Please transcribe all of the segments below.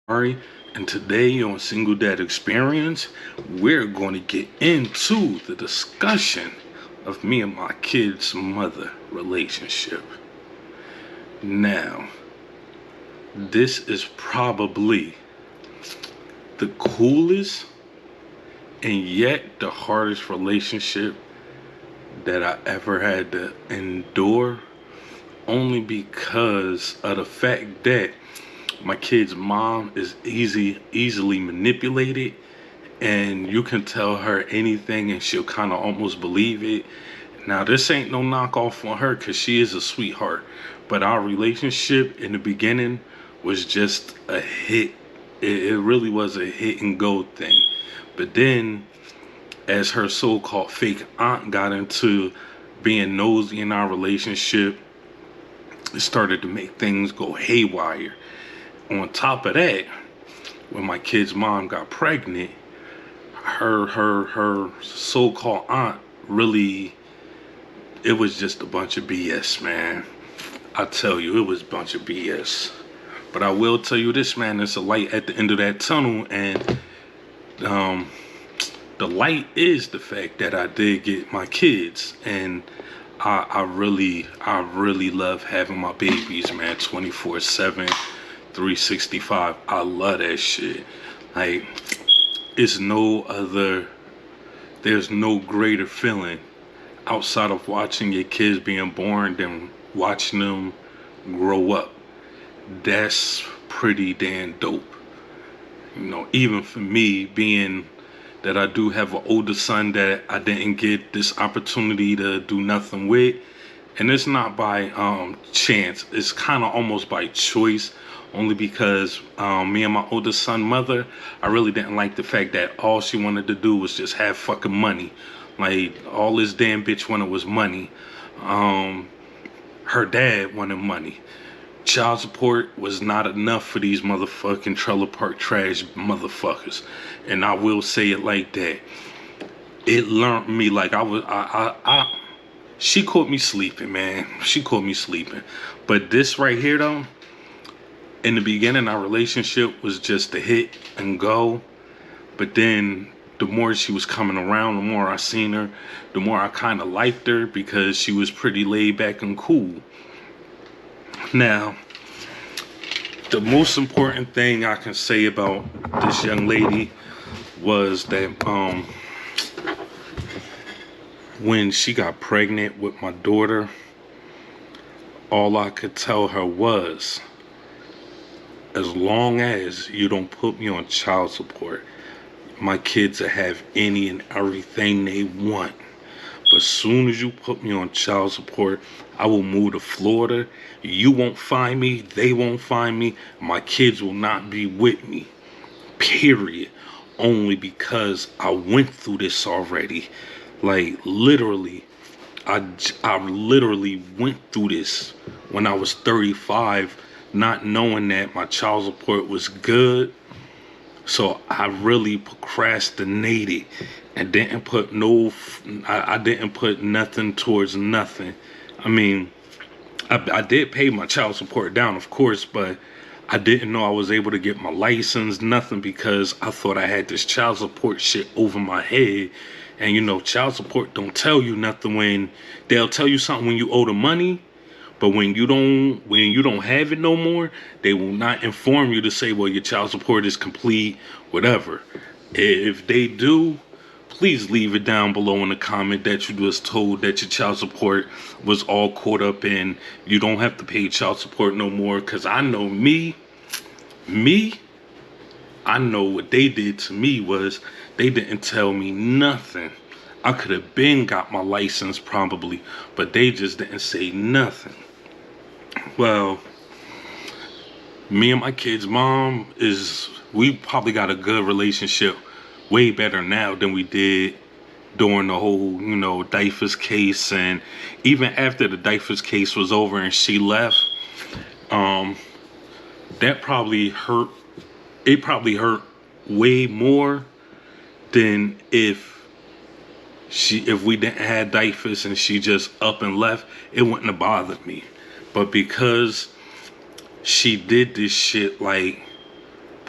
Ari, and today on Single Dad Experience, we're going to get into the discussion of me and my kid's mother relationship. Now, this is probably the coolest and yet the hardest relationship that I ever had to endure, only because of the fact that my kid's mom is easily manipulated, and you can tell her anything and she'll kind of almost believe it. Now, this ain't no knockoff on her because she is a sweetheart, but our relationship in the beginning was just a hit. It really was a hit and go thing. But then, as her so-called fake aunt got into being nosy in our relationship, it started to make things go haywire. On top of that, when my kid's mom got pregnant, her so-called aunt really, it was just a bunch of BS, man. I tell you, it was a bunch of BS. But I will tell you this, man, there's a light at the end of that tunnel, and the light is the fact that I did get my kids, and I really love having my babies, man. 24/7, 365. I love that shit. Like, it's no other, there's no greater feeling outside of watching your kids being born than watching them grow up. That's pretty damn dope. Even for me, being that I do have an older son that I didn't get this opportunity to do nothing with. And it's not by chance. It's kind of almost by choice, only because me and my oldest son mother, I really didn't like the fact that all she wanted to do was just have fucking money. Like, all this damn bitch wanted was money. Her dad wanted money. Child support was not enough for these motherfucking trailer park trash motherfuckers. And I will say it like that. It learned me, like, she caught me sleeping, man. She caught me sleeping. But this right here, though, in the beginning, our relationship was just a hit and go. But then the more she was coming around, the more I seen her, the more I kind of liked her because she was pretty laid back and cool. Now, the most important thing I can say about this young lady was that when she got pregnant with my daughter, all I could tell her was, as long as you don't put me on child support, my kids will have any and everything they want. But as soon as you put me on child support, I will move to Florida. You won't find me. They won't find me. My kids will not be with me. Period. Only because I went through this already. Like, literally, I literally went through this when I was 35, not knowing that my child support was good. So I really procrastinated and didn't put I didn't put nothing towards nothing. I mean, I did pay my child support down, of course, but I didn't know I was able to get my license, nothing, because I thought I had this child support shit over my head. And child support don't tell you nothing. When they'll tell you something when you owe the money, but when you don't have it no more, they will not inform you to say, well, your child support is complete, whatever. If they do, please leave it down below in the comment that you was told that your child support was all caught up in. You don't have to pay child support no more. Because I know I know what they did to me was they didn't tell me nothing. I could have been got my license probably, but they just didn't say nothing. Well, me and my kid's mom we probably got a good relationship, way better now than we did during the whole, Dyfus case. And even after the Dyfus case was over and she left, that probably hurt. It probably hurt way more than if we didn't have Dyfus and she just up and left. It wouldn't have bothered me. But because she did this shit like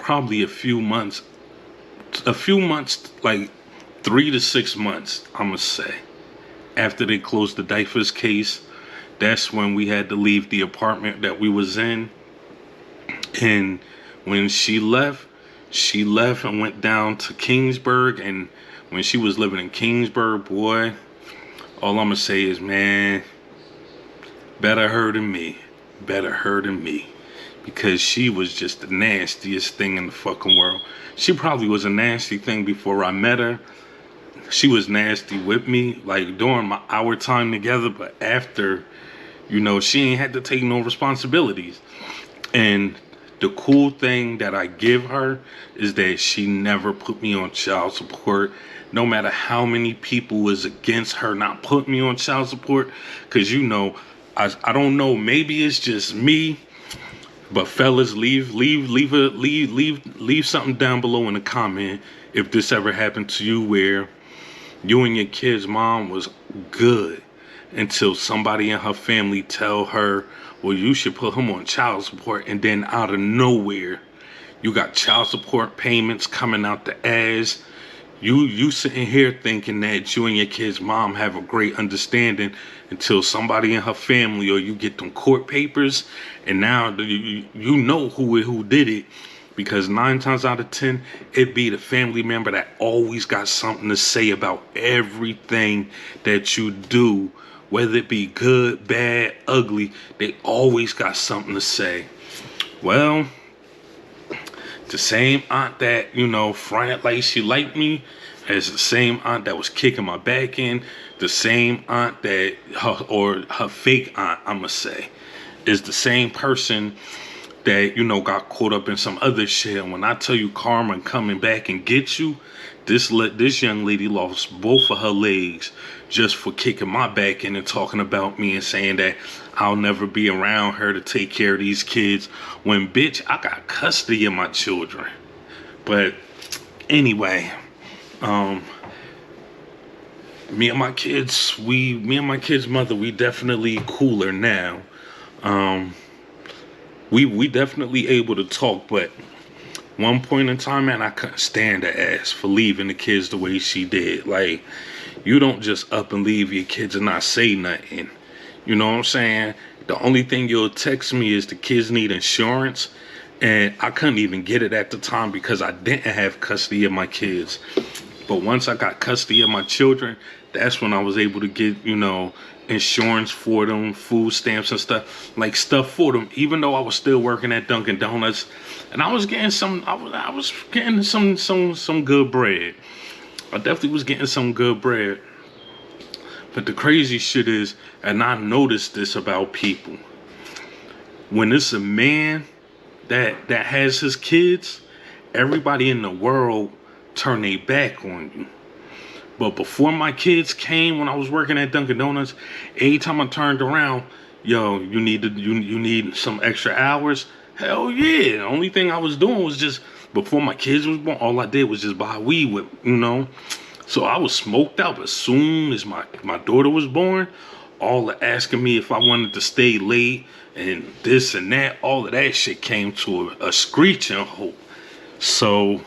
probably a few months, like 3 to 6 months, I'm gonna say, after they closed the Dreyfus case. That's when we had to leave the apartment that we was in. And when she left and went down to Kingsburg. And when she was living in Kingsburg, boy, all I'm gonna say is, man, better her than me. Better her than me. Because she was just the nastiest thing in the fucking world. She probably was a nasty thing before I met her. She was nasty with me, like during our time together, but after, she ain't had to take no responsibilities. And the cool thing that I give her is that she never put me on child support, no matter how many people was against her not putting me on child support. Because I don't know, maybe it's just me, but fellas, leave something down below in the comment if this ever happened to you, where you and your kid's mom was good until somebody in her family tell her, well, you should put him on child support, and then out of nowhere, you got child support payments coming out the ass. You sitting here thinking that you and your kid's mom have a great understanding until somebody in her family, or you get them court papers, and now you know who did it. Because 9 times out of 10, it be the family member that always got something to say about everything that you do. Whether it be good, bad, ugly, they always got something to say. Well, the same aunt that, fronted like she liked me, as the same aunt that was kicking my back in, the same aunt that, her fake aunt, I'ma say, is the same person that, got caught up in some other shit. And when I tell you karma coming back and get you, this young lady lost both of her legs just for kicking my back in and talking about me and saying that I'll never be around her to take care of these kids, when, bitch, I got custody of my children. But anyway, me and my kids' mother, we definitely cooler now. We definitely able to talk, but one point in time, man, I couldn't stand her ass for leaving the kids the way she did. Like, you don't just up and leave your kids and not say nothing. You know what I'm saying? The only thing you'll text me is the kids need insurance, and I couldn't even get it at the time because I didn't have custody of my kids. But once I got custody of my children, that's when I was able to get, insurance for them, food stamps and stuff, like stuff for them. Even though I was still working at Dunkin' Donuts, and I was getting I was getting some good bread. I definitely was getting some good bread. But the crazy shit is, and I noticed this about people, when it's a man that has his kids, everybody in the world turn their back on you. But before my kids came, when I was working at Dunkin' Donuts, every time I turned around, yo, you need some extra hours? Hell yeah. The only thing I was doing was just, before my kids was born, all I did was just buy weed with, So I was smoked out. As soon as my daughter was born, all the asking me if I wanted to stay late and this and that, all of that shit came to a screeching halt. So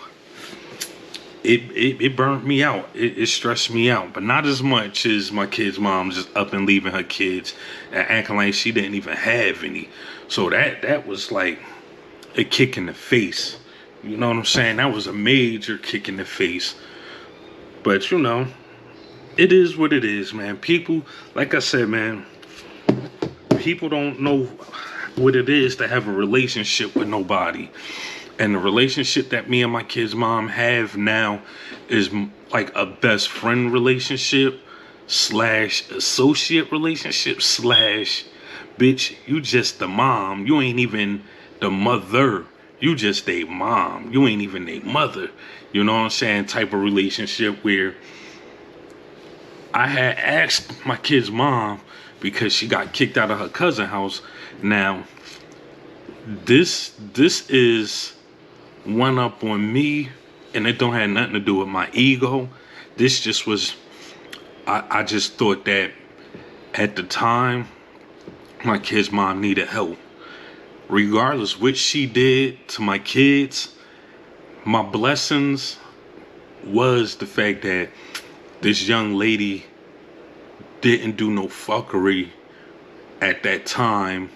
it burnt me out. It stressed me out, but not as much as my kid's mom just up and leaving her kids and acting like she didn't even have any. So that was like a kick in the face. You know what I'm saying? That was a major kick in the face. But it is what it is, man. People, like I said, man, people don't know what it is to have a relationship with nobody. And the relationship that me and my kid's mom have now is like a best friend relationship / associate relationship / bitch, you just the mom. You ain't even the mother. You just a mom. You ain't even a mother. You know what I'm saying? Type of relationship where I had asked my kid's mom because she got kicked out of her cousin's house. Now, this is one up on me, and it don't have nothing to do with my ego. This just was, I just thought that at the time, my kid's mom needed help. Regardless what she did to my kids, my blessings was the fact that this young lady didn't do no fuckery at that time,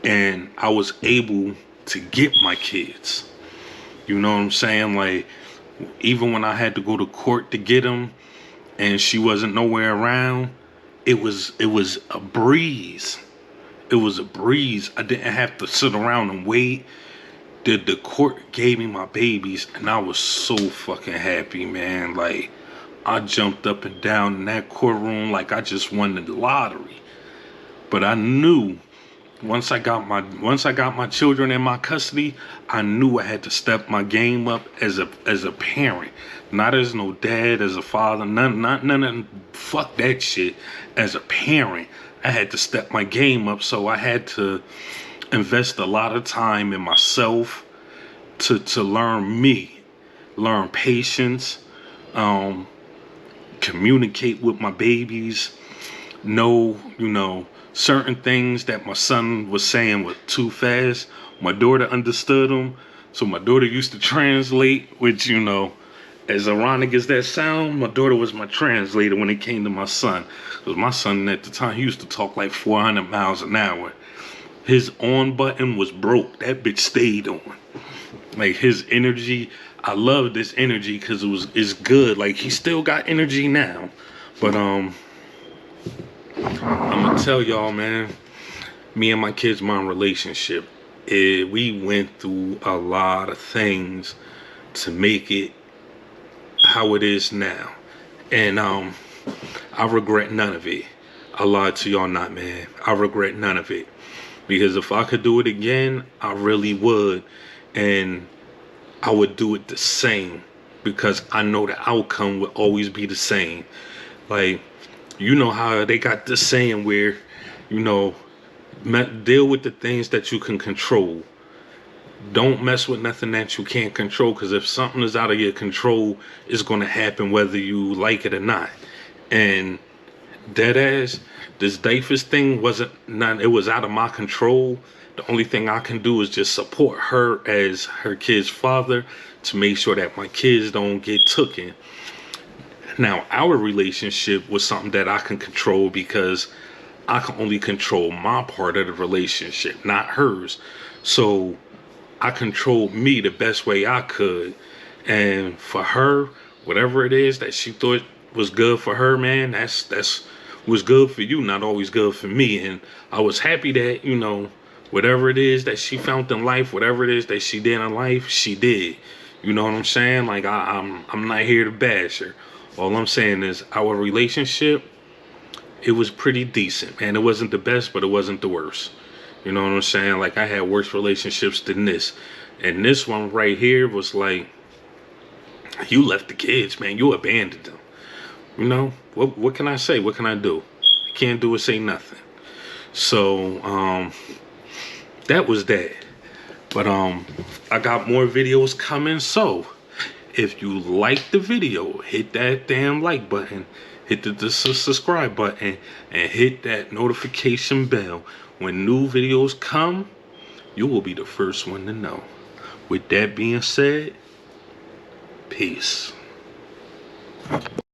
and I was able to get my kids. You know what I'm saying? Like, even when I had to go to court to get them and she wasn't nowhere around, it was a breeze. It was a breeze. I didn't have to sit around and wait. The court gave me my babies, and I was so fucking happy, man. Like, I jumped up and down in that courtroom like I just won the lottery. But I knew once I got my children in my custody, I knew I had to step my game up as a parent, not as no dad, as a father, none of fuck that shit. As a parent, I had to step my game up, so I had to invest a lot of time in myself to learn me, learn patience, communicate with my babies, know, certain things that my son was saying were too fast. My daughter understood them, so my daughter used to translate, which, as ironic as that sound, my daughter was my translator when it came to my son. Because my son at the time, he used to talk like 400 miles an hour. His on button was broke. That bitch stayed on. Like, his energy, I love this energy because it's good. Like, he still got energy now. But I'm gonna tell y'all, man, me and my kids' mom relationship, we went through a lot of things to make it how it is now. And I regret none of it. I lied to y'all not, man. I regret none of it. Because if I could do it again, I really would. And I would do it the same. Because I know the outcome would always be the same. Like, you know how they got this saying where, deal with the things that you can control. Don't mess with nothing that you can't control. Because if something is out of your control, it's going to happen whether you like it or not. And dead ass, this DAFIS thing it was out of my control. The only thing I can do is just support her as her kid's father to make sure that my kids don't get taken. Now, our relationship was something that I can control because I can only control my part of the relationship, not hers. So I controlled me the best way I could. And for her, whatever it is that she thought was good for her, man, that's was good for you, not always good for me. And I was happy that, whatever it is that she found in life, whatever it is that she did in life, she did. You know what I'm saying? Like, I'm not here to bash her. All I'm saying is our relationship, it was pretty decent, man. It wasn't the best, but it wasn't the worst. You know what I'm saying? Like, I had worse relationships than this. And this one right here was like, you left the kids, man. You abandoned them. What can I say? What can I do? I can't do is say nothing. So, that was that. But I got more videos coming. So, if you like the video, hit that damn like button, hit the subscribe button, and hit that notification bell. When new videos come, you will be the first one to know. With that being said, peace.